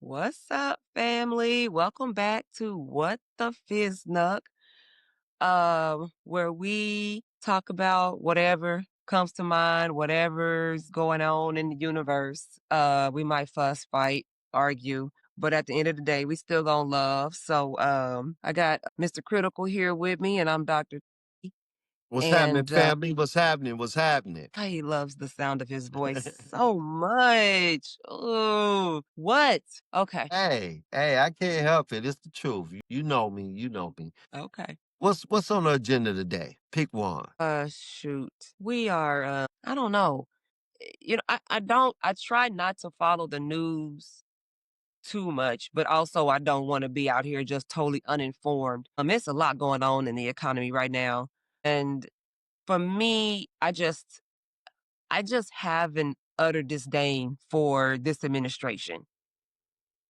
What's up, family? Welcome back to What the Fiznuck, where we talk about whatever comes to mind, whatever's going on in the universe. We might fuss, fight, argue, but at the end of the day, we still gonna love. So, I got Mr. Critical here with me, and I'm Dr. T, What's happening, and family? What's happening? What's happening? he loves the sound of his voice so much. Oh, what? Okay, Hey, I can't help it. It's the truth. You know me. You know me. okay. What's on the agenda today? Pick one. Shoot. We are, I don't know. I try not to follow the news too much, but also I don't want to be out here just totally uninformed. It's a lot going on in the economy right now. And for me, I just have an utter disdain for this administration.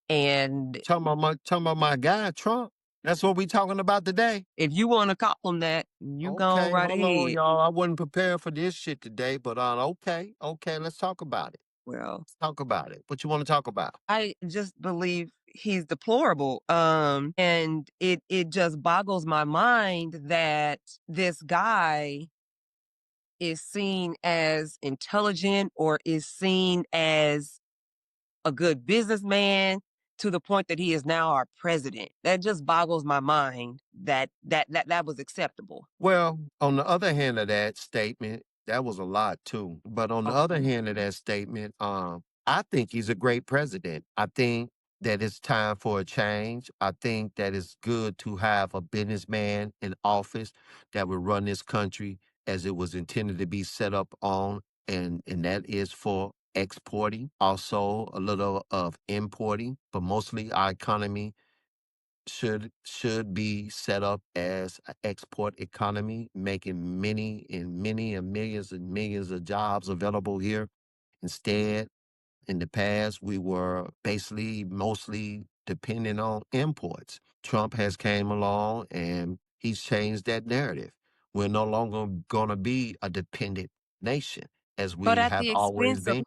And Talking about my guy, Trump. That's what we talking about today. if you want to call him that, you go Okay, right hold on, ahead. y'all. I wasn't prepared for this shit today, but okay, let's talk about it. Well, Let's talk about it. What you want to talk about? I just believe he's deplorable. And it just boggles my mind that this guy is seen as intelligent or is seen as a good businessman to the point that he is now our president. That just boggles my mind that was acceptable. Well, on the other hand of that statement, that was a lot too. But on the Oh, other hand of that statement, I think he's a great president. I think that it's time for a change. I think that it's good to have a businessman in office that will run this country as it was intended to be set up on, and that is for exporting, also a little of importing, but mostly our economy should be set up as an export economy, making many and millions of jobs available here. Instead, in the past, we were basically mostly dependent on imports. Trump has came along and he's changed that narrative. We're no longer going to be a dependent nation as but we have always been.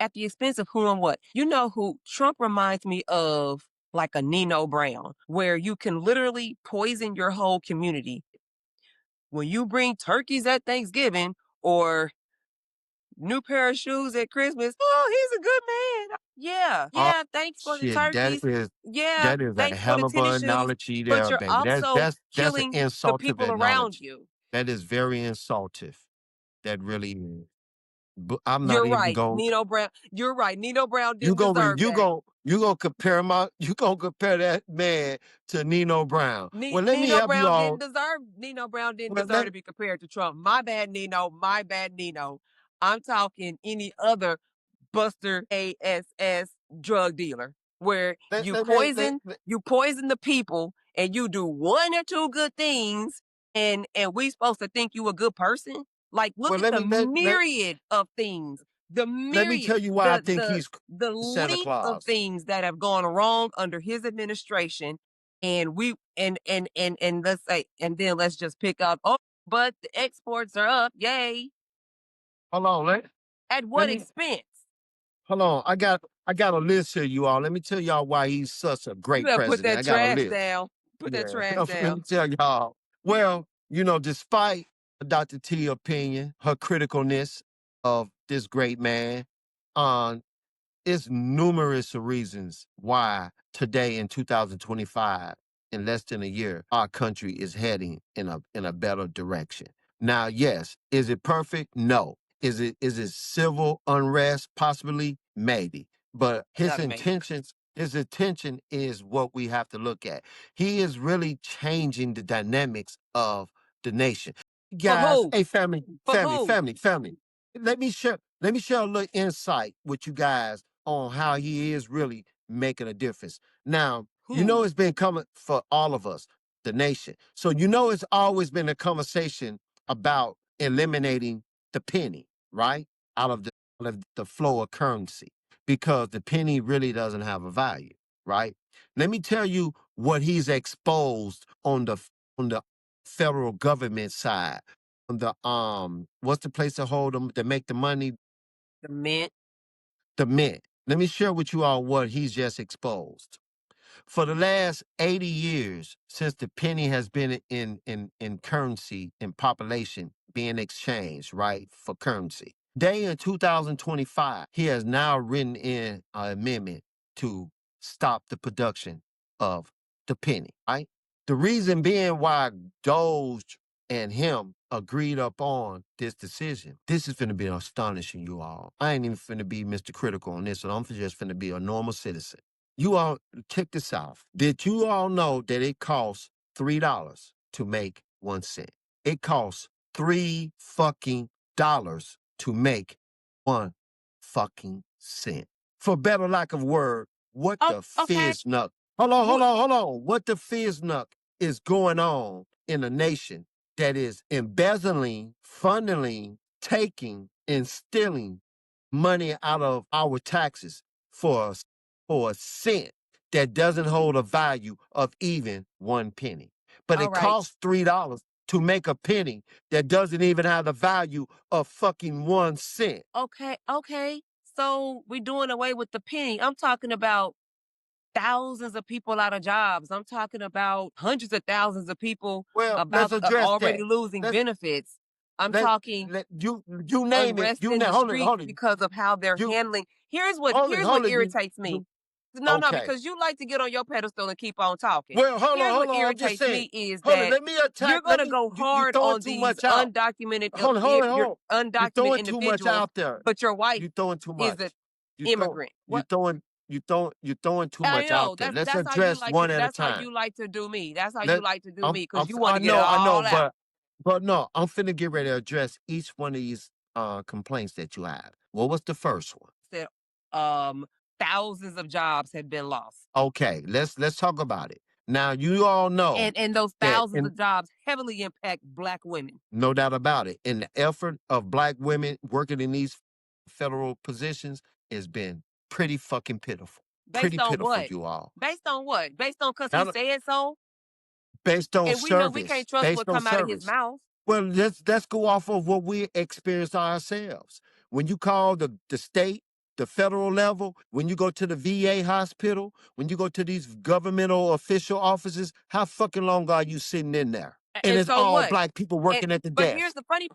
at the expense of who and what? You know who Trump reminds me of, like a Nino Brown, where you can literally poison your whole community. When you bring turkeys at Thanksgiving or new pair of shoes at Christmas, oh, he's a good man. Yeah, Oh yeah, thanks for the shit, turkeys. Yeah, that is a thanks for the hell of an tennis shoes. analogy But there, you're baby. That's also that's that's an killing the insultive people around analogy. you. That is very insultive. That really is. But I'm not You're even right, going. Nino Brown. You're right. Nino Brown didn't deserve You that. going you gonna compare that man to Nino Brown. Well, let me Nino help you Brown all. didn't deserve Nino Brown didn't Well, deserve to be compared to Trump. My bad, Nino. My bad, Nino. I'm talking any other Buster ASS drug dealer where let, let me you poison the people and you do one or two good things and we supposed to think you a good person? Like look well at let the me let, myriad of things. The let me myriad tell you why I the think the he's the Santa length of Claus. things that have gone wrong under his administration and we and let's say and then let's just pick up, oh, but the exports are up, yay. Hold on, At let what me expense? hold on. I got a list here, you all. Let me tell y'all why he's such a You great better put president. that I got a trash list. down. Put that Yeah. trash Let me down. tell y'all. Well, despite Dr. T opinion, her criticalness of this great man, um, it's numerous reasons why today in 2025, in less than a year, our country is heading in a better direction. Now, yes, is it perfect? No. Is it civil unrest? Possibly, maybe. But Another maybe. his intention is what we have to look at. He is really changing the dynamics of the nation. For Guys, who? hey family, For who? family. Let me share a little insight with you guys on how he is really making a difference. Now, Who? it's been coming for all of us, the nation. So it's always been a conversation about eliminating the penny, right? Out of the flow of currency because the penny really doesn't have a value, right? Let me tell you what he's exposed on the federal government side. On the what's the place to hold them to make the money? The mint. The Mint. Let me share with you all what he's just exposed. For the last 80 years, since the penny has been in currency, in population, being exchanged, right, for currency. Day in 2025, he has now written in an amendment to stop the production of the penny, right? The reason being why Doge and him agreed upon this decision. This is finna be astonishing, you all. I ain't even finna be Mr. Critical on this, and I'm just finna be a normal citizen. You all, check this out. Did you all know that it costs $3 to make 1 cent? It costs $3 to make 1 cent. For better lack of word, what Oh, the okay. fizz-nuck? Hold on. What the fizz-nuck is going on in a nation that is embezzling, funneling, taking, and stealing money out of our taxes for a cent that doesn't hold a value of even 1 penny. But All it right. costs $3 to make a penny that doesn't even have the value of fucking 1 cent. Okay. So we're doing away with the penny. I'm talking about thousands of people out of jobs. I'm talking about hundreds of thousands of people Well, let's about address already that. losing Let's benefits. I'm let talking let you name it. unrest You in the hold streets it. because of how they're You handling. Here's what hold it. irritates me. You No, okay. because you like to get on your pedestal and keep on talking. Well, Here's what I'm just irritates saying. me is Hold it. that Let me you're attack. gonna go You hard throwing on too these much out. undocumented Hold your on. You undocumented throwing too much individuals, out there. but your wife You throwing too is an much. You throw immigrant. you What? throwing you throwing too I much out know there. that's Let's that's how you address like to one at a that's how time. you like to do me. That's how you Let like to do me because you want I to get it I know, all out. but no, I'm finna get ready to address each one of these complaints that you have. What was the first one? Said thousands of jobs have been lost. Okay, let's talk about it. Now you all know And those that thousands of jobs heavily impact black women. no doubt about it, in the effort of black women working in these federal positions has been pretty fucking pitiful. Pretty Based on pitiful, what? you all. Based on what? Based on because he Now, said so? based on And we know we service, can't trust what based on come out of his service. mouth. Well, let's go off of what we experienced ourselves. When you call the state, the federal level, when you go to the VA hospital, when you go to these governmental official offices, how fucking long are you sitting in there? And And it's so all what? black people working at the But here's desk. the funny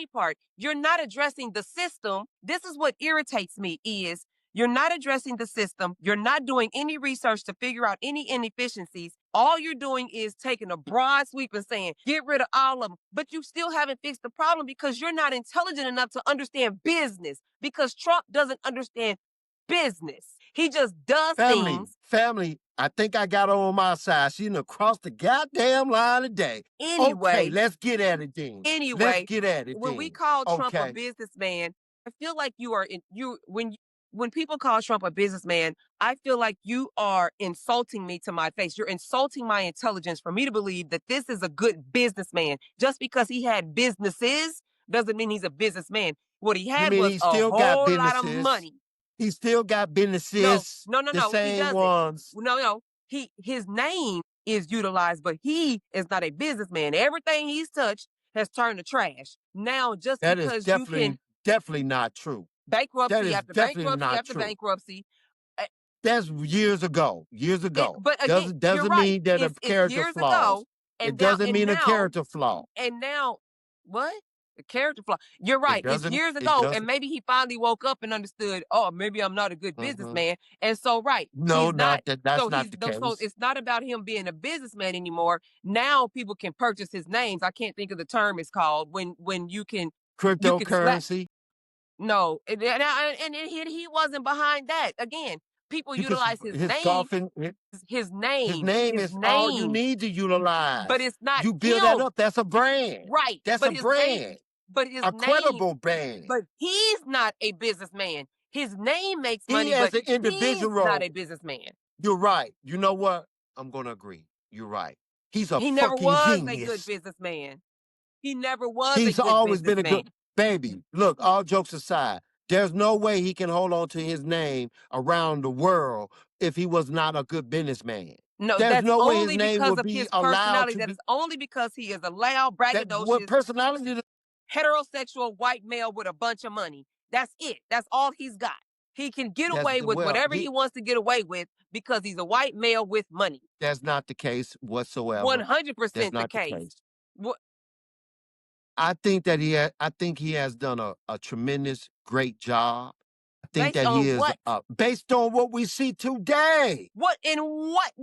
part. You're not addressing the system. This is what irritates me is you're not addressing the system. You're not doing any research to figure out any inefficiencies. All you're doing is taking a broad sweep and saying, get rid of all of them. But you still haven't fixed the problem because you're not intelligent enough to understand business because Trump doesn't understand business. He just does things Family, I think I got her on my side. She done crossed the goddamn line today. Okay, anyway. let's get at it then. Let's Anyway, get at it when we then. call Trump a Okay. businessman, I feel like you are in you when people call Trump a businessman, I feel like you are insulting me to my face. You're insulting my intelligence for me to believe that this is a good businessman. Just because he had businesses doesn't mean he's a businessman. What he You had mean was he a still got whole lot of businesses? money. He still got No, businesses, no, no, the no. He same doesn't. ones. No. His name is utilized, but he is not a businessman. Everything he's touched has turned to trash. Now, just That is because you can definitely not true. That bankruptcy is after definitely bankruptcy not after true. bankruptcy, uh, That's years ago. Years ago. but again, you're Doesn't right. mean that a It's character years flaws. ago, It and now doesn't mean a character flaw. and now what? The character flaw. You're It right. It's doesn't. years It ago, and doesn't. maybe he finally woke up and understood. Oh, maybe I'm not a good Hmm. businessman. And so, right, No, he's not. not that. That's So not the so case. it's not about him being a businessman anymore. Now people can purchase his names. I can't think of the term it's called when you can slap. Cryptocurrency. No, and he wasn't behind that. Again, people You could utilize his his name, golfing. his Name his is all you name, need to but utilize. it's not You build that him. up. That's a brand. Right. That's a brand. But his A name, credible brand. but he's not a businessman. His name makes He money, as but an he's not individual. a businessman. You're right. You know what? I'm gonna agree. You're right. He's a He never fucking was a good genius. businessman. He never was a He's good always been a businessman. good baby. Look, all jokes aside, there's no way he can hold on to his name around the world if he was not a good businessman. No, There's that's no way his only name because would of be his allowed personality. to That be is only because he is a loud, that what braggadocious, personality heterosexual white male with a bunch of money. That's it. That's all he's got. He can get That's away the with well, whatever he wants to get away with because he's a white male with money. that's not the case whatsoever. That's 100% the not the case. case. What? I think he has done a tremendous great job. I think Based that he on is what? based on what we see today. What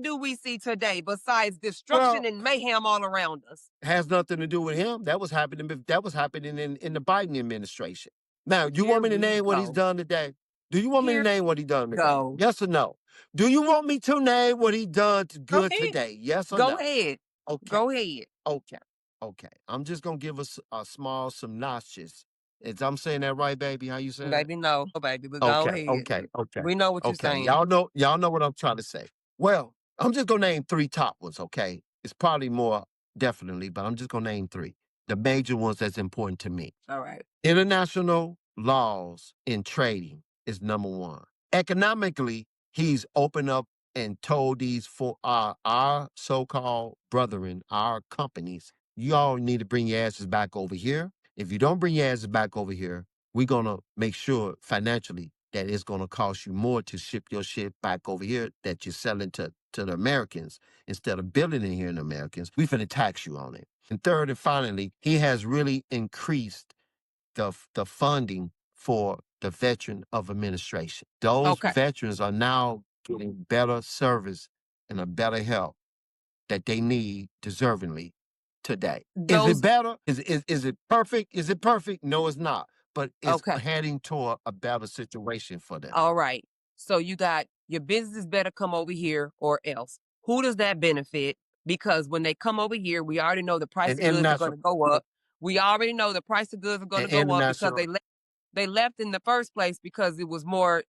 do we see today besides destruction Well, and mayhem all around us? has nothing to do with him. That was happening in the Biden administration. Now, you Here want me to we name what he's go. done today? Do you want me to Here name what he done we today? go. Yes or no? Do you want me to name what he done Go good ahead. today? Yes or Go no? ahead. Okay. Go ahead. Okay. Okay. I'm just gonna give us a small synopsis. Is I'm saying that right, baby? How you say that? Baby, no, baby, but go Okay, ahead. okay, okay, We know what you're okay. saying. Y'all know what I'm trying to say. Well, I'm just gonna name three top ones, okay? It's probably more definitely, but I'm just gonna name three. The major ones that's important to me. All right. International laws in trading is number one. Economically, he's opened up and told these for our so-called brethren, our companies, you all need to bring your asses back over here. If you don't bring your asses back over here, we're gonna make sure financially that it's gonna cost you more to ship your shit back over here that you're selling to the Americans instead of building it here in the Americans. We finna tax you on it. And third and finally, he has really increased the funding for the veteran of administration. Those Okay. veterans are now getting better service and a better help that they need deservingly today. Is it Those better? Is it perfect? Is it perfect? No, it's not. But it's okay. heading toward a better situation for them. All right. So you got your business better come over here or else. Who does that benefit? Because when they come over here, we already know the price And of goods are going international to go up. We already know the price of goods are going and to go up because international they left in the first place because it was more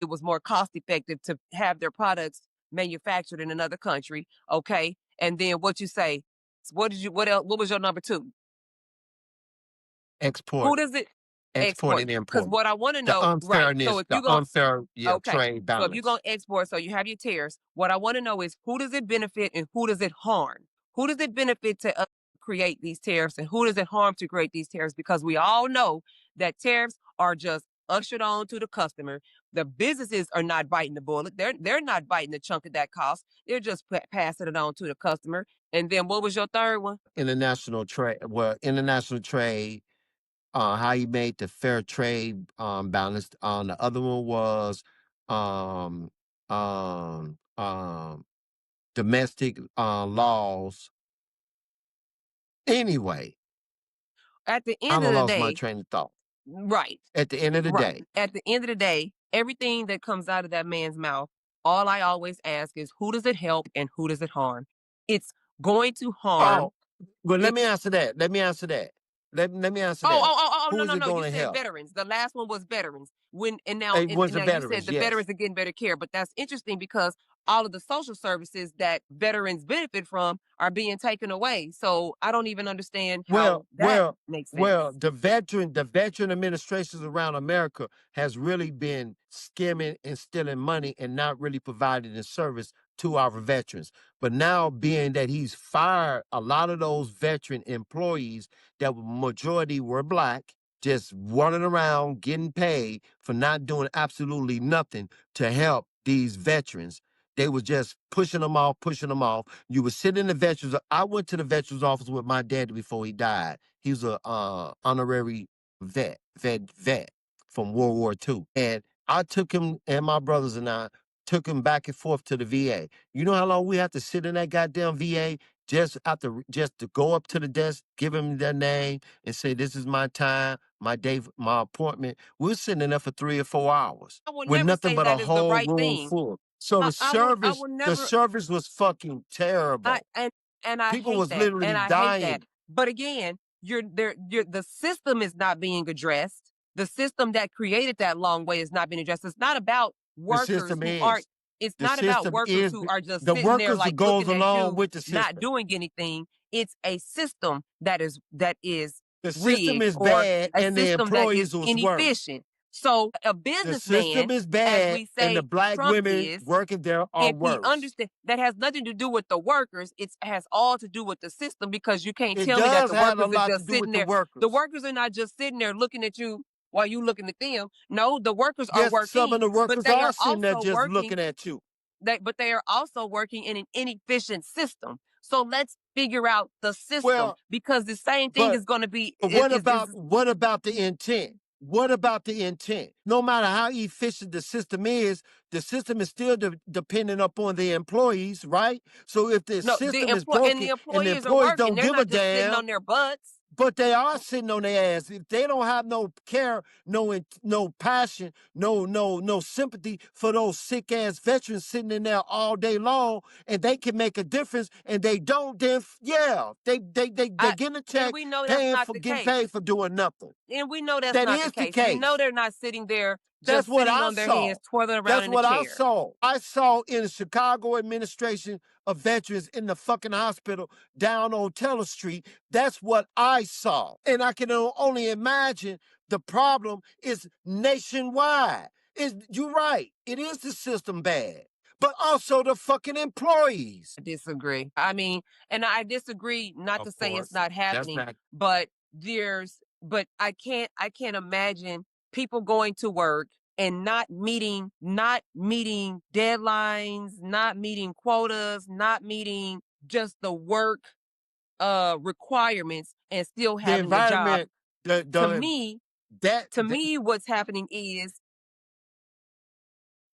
cost effective to have their products manufactured in another country. Okay. And then what you say? What else? What was your number two? export, Who does it export export? and Because import. what I want to The know, right? So unfairness, if the you go unfair okay, trade so if you're balance. gonna export, so you have your tariffs. What I want to know is who does it benefit and who does it harm? Who does it benefit to create these tariffs and who does it harm to create these tariffs? Because we all know that tariffs are just ushered on to the customer. The businesses are not biting the bullet. They're not biting the chunk of that cost. They're just passing it on to the customer. And then what was your third one? International trade, how he made the fair trade balanced. The other one was um um um domestic laws. Anyway, At the I end of don't the lost my day, train of thought. right. At the end of the Right. day, At the end of the day, everything that comes out of that man's mouth, all I always ask is who does it help and who does it harm? It's going to harm. oh, but let It, me answer that. Let me answer that. Let me answer oh, that. oh, oh, oh, Who no, is no, it no. You going to said help? veterans. The last one was veterans. When It was and the now you said veterans, the yes. veterans are getting better care, but that's interesting because all of the social services that veterans benefit from are being taken away. So I don't even understand how Well, that well, makes well, sense. the veteran administrations around America has really been skimming and stealing money and not really providing the service to our veterans. But now being that he's fired a lot of those veteran employees that majority were black, just running around getting paid for not doing absolutely nothing to help these veterans. They was just pushing them off, pushing them off. You were sitting in the veterans. I went to the veterans office with my dad before he died. He was a honorary vet from World War II, and I took him and my brothers and I took him back and forth to the VA. You know how long we had to sit in that goddamn VA just to go up to the desk, give him their name, and say this is my time, my day, my appointment. We were sitting in there for 3 or 4 hours I will with never nothing say but a that is the whole right room thing. full. So I will the never service was fucking I terrible. and I People hate was that, and literally I hate that. dying. But again, you're the system is not being addressed. The system that created that long way is not being addressed. It's not about The workers system who aren't is. it's The not about system workers is who are just the sitting there workers that like goes looking at along you with the not system. doing anything. It's a system that is The system rigged is or bad a and the system that is employees was worse. inefficient. So a The system businessman, is as bad we and the say black Trump women is, working there are if he worse. understand that has nothing to do with the workers, it has all to do with the system because you can't It tell me that does the have a workers are lot to just do with sitting the there. The workers. workers are not just sitting there looking at you while you looking at them. No, the workers are Yes, some working, of the but workers they are are sitting there also just working. looking at you. But they are also working in an inefficient system. So let's figure out the system, Well, because the same thing but is going to be what about the intent? What about the intent? No matter how efficient the system is still dependent upon the employees, right? So if the no, system is broken the and the employees are employees working. don't They're give a not just sitting damn, on their butts. but they are sitting on their ass. If they don't have no care, no passion, no sympathy for those sick ass veterans sitting in there all day long, and they can make a difference, and they don't, then yeah, they getting a And check, we know that's paying not for the getting case. paid for doing nothing. And we know that's That not the is the case. We know case. they're not sitting there That's just what sitting I on their hands, saw. twirling around That's in a what I chair. saw. I saw in the Chicago administration of veterans in the fucking hospital down on Taylor Street. That's what I saw. And I can only imagine the problem is nationwide. You're right. It is the system bad, but also the fucking employees. I disagree. I mean, and I disagree, not to Of say it's course. not That's happening, not but but I can't imagine people going to work and not meeting deadlines, not meeting quotas, not meeting just the work requirements, and still the having the job. environment, the To the me, that, to me, what's happening is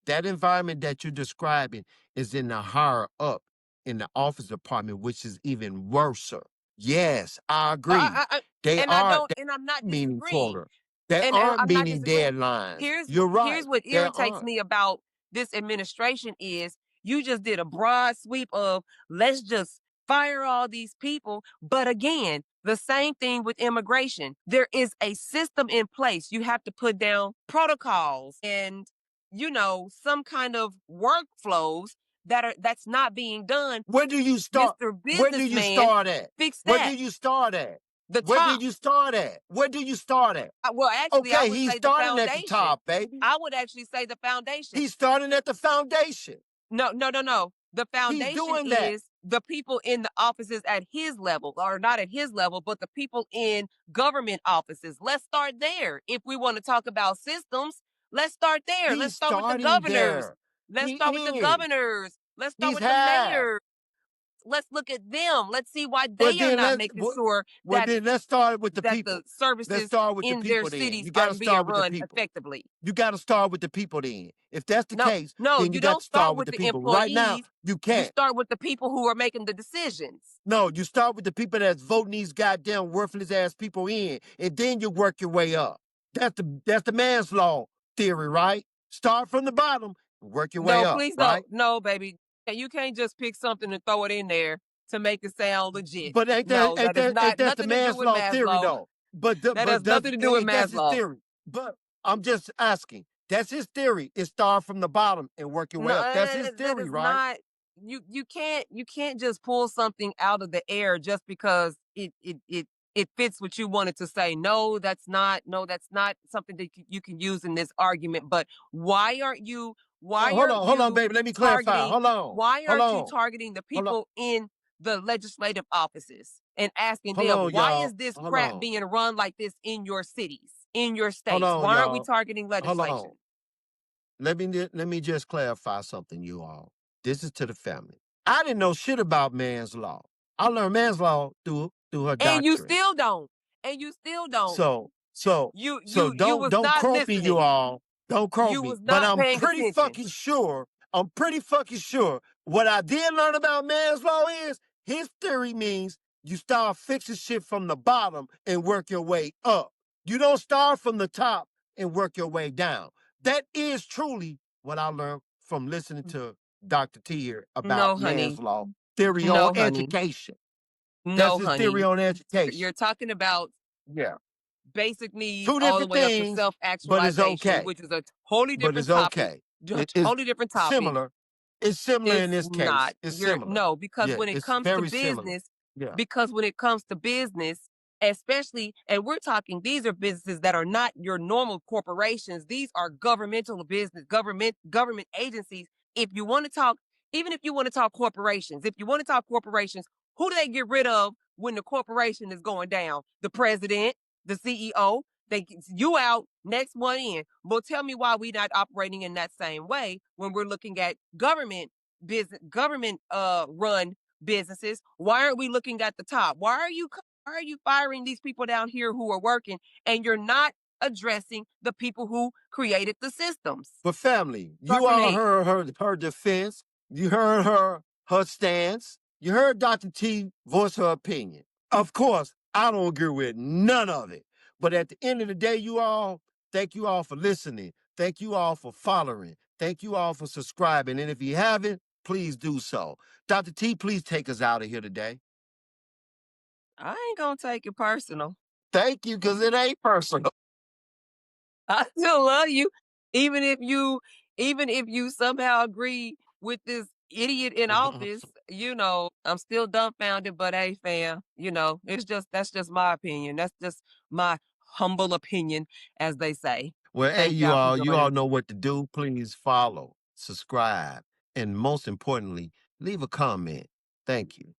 that environment that you're describing is in the higher up in the office department, which is even worse. Yes, I agree. I They and I are don't and I'm not meeting disagreeing. quota. They And aren't I'm not meeting disagreeing. deadlines. Here's You're here's right. what They irritates aren't. me about this administration is you just did a broad sweep of let's just fire all these people. But again, the same thing with immigration. There is a system in place. You have to put down protocols and some kind of workflows that's not being done. Where do you start? Mr. Where do you Businessman, start at? fix Where do that. you start at? The Where do top. you start at? Where do you start at? Well, actually, I Okay, would he's say the starting at the foundation. top, baby. I would actually say the foundation. He's starting at the foundation. No, no, no, no. The He's foundation doing that. is the people in the offices at his level, or not at his level, but the people in government offices. Let's start there. If we want to talk about systems, let's start there. Let's He's start with the starting governors. there. Let's He start with the is. governors. Let's start He's with the half. mayors. Let's look at them. Let's see why Well they are then not let's making well, sure well that then let's start with the the people. Let's services start with the in their people then. cities You are gotta being start with the run people. effectively. You gotta start with the people then. If that's the No, case, no, then you you got don't to start start with with the the people. Right now, employees. you You can't. start with the people who are making the decisions. No, you start with the people that's voting these goddamn worthless ass people in, and then you work your way up. That's the man's law theory, right? Start from the bottom, work your way No, up, please don't. right? No, baby. You can't just pick something and throw it in there to make it sound legit. But ain't that No, ain't that is that ain't not that the nothing to do man's with law theory Maslow. though? But That has nothing to do with that's his Maslow. theory. But I'm just asking. That's his theory. Is start from the bottom and work your No, way up. That's his that theory, is right? not. You can't just pull something out of the air just because it fits what you wanted to say. No, that's not. No, that's not something that you can use in this argument. But why aren't you? Oh, Why aren't hold on, you baby. Let me clarify. targeting? Why Hold aren't you on, targeting the hold on, people in the legislative offices and asking hold them on, why y'all. is this Hold crap on, being run like this in your cities, in your hold states? on, Why aren't we y'all. targeting Hold legislation? on. Let me just clarify something, you all. This is to the family. I didn't know shit about man's law. I learned man's law through her And you doctorate. still don't. And you still don't. So so You so you you was don't not quote me, you listening. all. Don't quote You me. was But not I'm paying pretty attention. fucking sure. I'm pretty fucking sure. What I did learn about man's law is his theory means you start fixing shit from the bottom and work your way up. You don't start from the top and work your way down. That is truly what I learned from listening to Dr. T here about No, man's honey. law. Theory on No, honey. education. That's No, his theory honey. on You're education. talking about Yeah. basic needs Two all the different way up to things, but it's self-actualization, okay. which is a totally But different it's topic. okay. A It is totally different topic. similar. It's similar in It's this case. not. It's You're similar. no, because Yeah, when it it's comes to very similar. business, Yeah. because when it comes to business, especially, and we're talking, these are businesses that are not your normal corporations. These are governmental business, government agencies. If you want to talk, even if you want to talk corporations, if you want to talk corporations, who do they get rid of when the corporation is going down? The president, the CEO. You out, next one in. Well, tell me why we not operating in that same way when we're looking at government run businesses. Why aren't we looking at the top? Why are you firing these people down here who are working and you're not addressing the people who created the systems? But family, Start you from the all head. heard her defense. You heard her stance. You heard Dr. T voice her opinion. Of course, I don't agree with none of it. But at the end of the day, you all, thank you all for listening. Thank you all for following. Thank you all for subscribing. And if you haven't, please do so. Dr. T, please take us out of here today. I ain't gonna take it personal. Thank you, because it ain't personal. I still love you, even if you somehow agree with this idiot in office. I'm still dumbfounded. But hey, fam, that's just my opinion. That's just my humble opinion, as they say. Well, hey, Thank y'all for you joining all me. know what to do. Please follow, subscribe, and most importantly, leave a comment. Thank you.